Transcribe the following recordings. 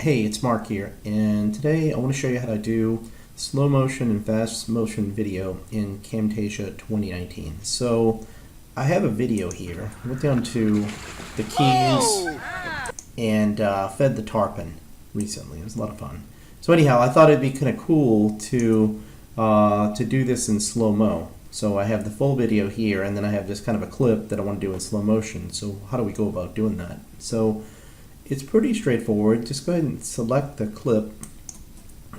Hey, it's Mark here, and today I want to show you how to do slow motion and fast motion video in Camtasia 2019. So I have a video here. I went down to the keys and fed the tarpon recently. It was a lot of fun. So anyhow, I thought it'd be kind of cool to do this in slow-mo. So I have the full video here, and then I have just kind of a clip that I want to do in slow motion. So how do we go about doing that? So it's pretty straightforward. Just go ahead and select the clip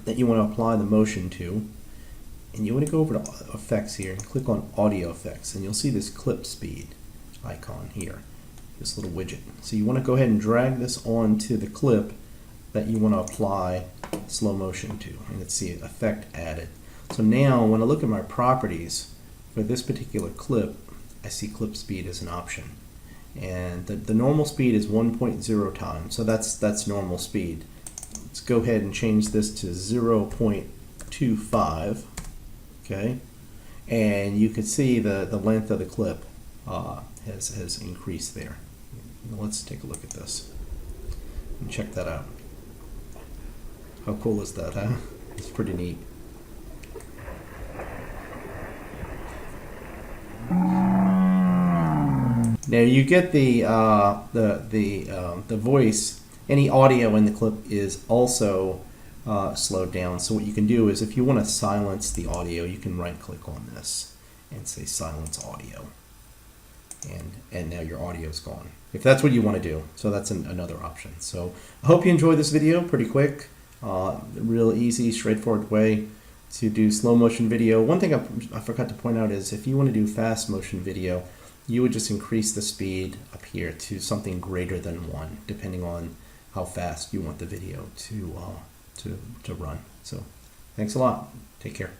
that you want to apply the motion to, and you want to go over to effects here and click on audio effects, and you'll see this clip speed icon here, this little widget. So you want to go ahead and drag this onto the clip that you want to apply slow motion to, and let's see effect added. So now when I look at my properties for this particular clip, I see clip speed as an option. And the normal speed is 1.0 times, so that's normal speed. Let's go ahead and change this to 0.25, okay? And you can see the length of the clip has increased there. Now let's take a look at this and check that out. How cool is that, huh? It's pretty neat. Now you get the voice. Any audio in the clip is also slowed down. So what you can do is, if you want to silence the audio, you can right-click on this and say Silence Audio, and now your audio is gone. If that's what you want to do, so that's another option. So I hope you enjoyed this video. Pretty quick, real easy, straightforward way to do slow motion video. One thing I forgot to point out is, if you want to do fast motion video, you would just increase the speed up here to something greater than 1, depending on how fast you want the video to run. So thanks a lot. Take care.